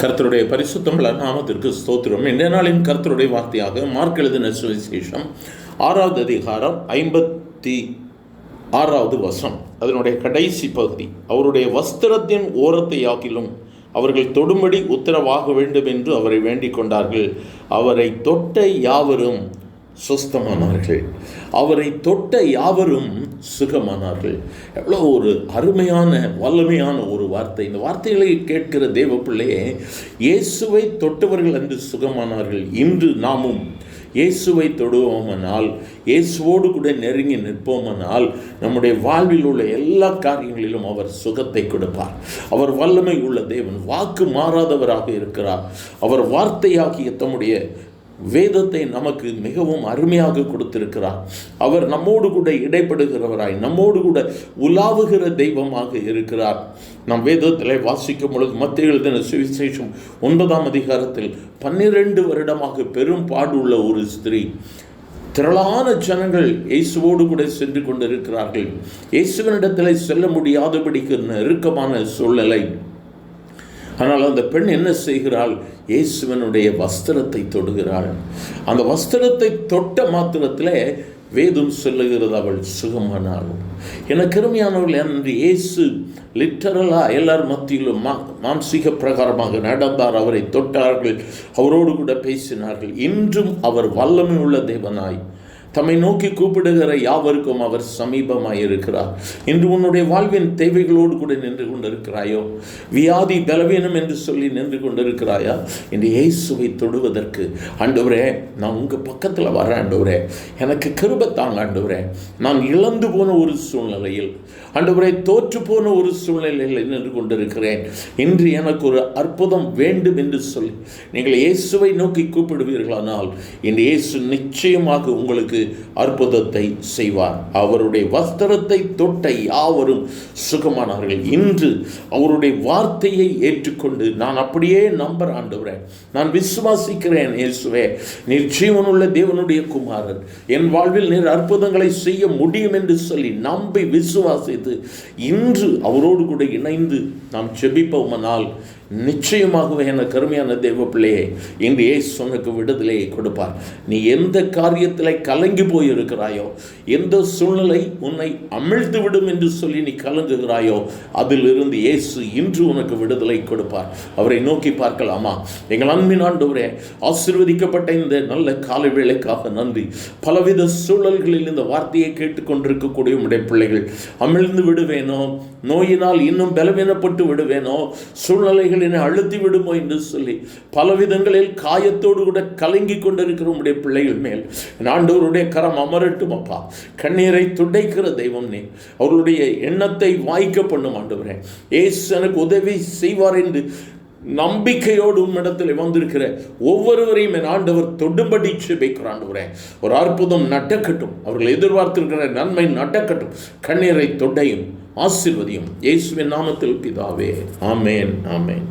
கர்த்தருடைய பரிசுத்தமுள்ள நாமத்திற்கு ஸ்தோத்திரம். இன்றைய நாளின் கர்த்தருடைய வார்த்தையாக மார்க் எழுதின சுவிசேஷம் 6வது அதிகாரம் 56வது வசனம், அதனுடைய கடைசி பகுதி. அவருடைய வஸ்திரத்தின் ஓரத்தை ஆக்கிலும் அவர்கள் தொடும்படி உத்தரவாக வேண்டும் என்று அவரை வேண்டிக் கொண்டார்கள். அவரை தொட்ட யாவரும் சுஸ்தமானார்கள். அவரை தொட்ட யாவரும் சுகமானார்கள். எவ்வளோ ஒரு அருமையான வல்லமையான ஒரு வார்த்தை. இந்த வார்த்தைகளை கேட்கிற தேவ பிள்ளையே, இயேசுவை தொட்டவர்கள் என்று சுகமானார்கள். இன்று நாமும் இயேசுவை தொடுவோமானால், இயேசுவோடு கூட நெருங்கி நிற்போமானால், நம்முடைய வாழ்வில் உள்ள எல்லா காரியங்களிலும் அவர் சுகத்தை கொடுப்பார். அவர் வல்லமை உள்ள தேவன், வாக்கு மாறாதவராக இருக்கிறார். அவர் வார்த்தையாகிய தம்முடைய வேதத்தை நமக்கு மிகவும் அருமையாக கொடுத்திருக்கிறார். அவர் நம்மோடு கூட இடைப்படுகிறவராய், நம்மோடு கூட உலாவுகிற தெய்வமாக இருக்கிறார். நாம் வேதத்தில் வாசிக்கும் பொழுது மத்தேயு எழுதின சுவிசேஷம் 9ஆம் அதிகாரத்தில் 12 வருடமாக பெரும் பாடுள்ள ஒரு ஸ்திரீ, திரளான ஜனங்கள் இயேசுவோடு கூட சென்று கொண்டிருக்கிறார்கள். இயேசுவனிடத்தில் செல்ல முடியாதபடிக்கு நெருக்கமான சூழ்நிலை. ஆனால் அந்த பெண் என்ன செய்கிறாள்? இயேசுவனுடைய வஸ்திரத்தை தொடுகிறாள். அந்த வஸ்திரத்தை தொட்ட மாத்திரத்தில் வேதம் சொல்லுகிறது, அவள் சுகமானாள். எனக்கு அருமையானவர்கள், அன்று இயேசு லிட்டரலாக எல்லார் மத்தியிலும் மானசீக பிரகாரமாக நடந்தார். அவரை தொட்டார்கள், அவரோடு கூட பேசினார்கள். இன்றும் அவர் வல்லமை உள்ள தேவனாய் தம்மை நோக்கி கூப்பிடுகிற யாவருக்கும் அவர் சமீபமாய் இருக்கிறார். இன்று உன்னுடைய வாழ்வின் தேவைகளோடு கூட நின்று கொண்டிருக்கிறாயோ? வியாதி பலவீனம் என்று சொல்லி நின்று கொண்டிருக்கிறாயா? இன்று இயேசுவை தொடுவதற்கு, ஆண்டவரே நான் உங்கள் பக்கத்தில் வரேன், ஆண்டவரே எனக்கு கிருபை தாங்க, ஆண்டவரே நான் இழந்து போன ஒரு சூழ்நிலையில், ஆண்டவரே தோற்று போன ஒரு சூழ்நிலையில் நின்று கொண்டிருக்கிறேன், இன்று எனக்கு ஒரு அற்புதம் வேண்டும் என்று சொல்லி நீங்கள் இயேசுவை நோக்கி கூப்பிடுவீர்களானால், இன்று இயேசு நிச்சயமாக உங்களுக்கு அற்புதத்தை செய்வார். அவருடைய வஸ்திரத்தை தொட்ட யாவரும் சுகமானார்கள். இன்று அவருடைய வார்த்தையை ஏற்றுக்கொண்டு நான் அப்படியே நம்புறேன், ஆண்டவரே நான் விசுவாசிக்கிறேன், இயேசுவே நீர் ஜீவனுள்ள தேவனுடைய குமாரன், என் வாழ்வில் நீர் அற்புதங்களை செய்ய முடியும் என்று சொல்லி நம்பி விசுவாசித்து இன்று அவரோடு கூட இணைந்து நாம் ஜெபிப்போமானால், நிச்சயமாகவே எனக்கு கருமையான தேவ பிள்ளையே, இன்று இயேசு உனக்கு விடுதலையை கொடுப்பார். நீ எந்த காரியத்தில் கலங்கி போயிருக்கிறாயோ, எந்த சூழ்நிலை உன்னை அமிழ்த்து விடும் என்று சொல்லி நீ கலங்குகிறாயோ, அதிலிருந்து இயேசு இன்று உனக்கு விடுதலை கொடுப்பார். அவரை நோக்கி பார்க்கலாமா? எங்கள் அன்பின் ஆண்டவரே, ஆசீர்வதிக்கப்பட்ட இந்த நல்ல காலை வேளைக்காக நன்றி. பலவித சூழல்களில் இந்த வார்த்தையை கேட்டுக்கொண்டிருக்கக்கூடிய உடைய பிள்ளைகள், அமிழ்ந்து விடுவேனோ, நோயினால் இன்னும் பலவீனப்பட்டு விடுவேனோ, சூழ்நிலைகள் என்னை அழுத்தி விடுமோ என்று சொல்லி பலவிதங்களில் காயத்தோடு கூட கலங்கி கொண்டிருக்கிற உடைய பிள்ளைகள் மேல் ஆண்டவருடைய கரம் அமரட்டும் அப்பா. கண்ணீரை துடைக்கிற தெய்வம் நீ. அவர்களுடைய எண்ணத்தை வாய்க்க பண்ணும் ஆண்டவரே. இயேசு எனக்கு உதவி செய்வார் என்று நம்பிக்கையோடு உம்மிடத்தில் வந்திருக்கிற ஒவ்வொருவரையும் என் ஆண்டவர் தொடும்படி ஜெபிக்கிற ஆண்டவரே, ஒரு அற்புதம் நடக்கட்டும். அவர்கள் எதிர்பார்த்திருக்கிற நன்மை நடக்கட்டும். கண்ணீரை தொடையும், ஆசீர்வதியும். இயேசுவின் நாமத்தில் பிதாவே, ஆமேன், ஆமேன்.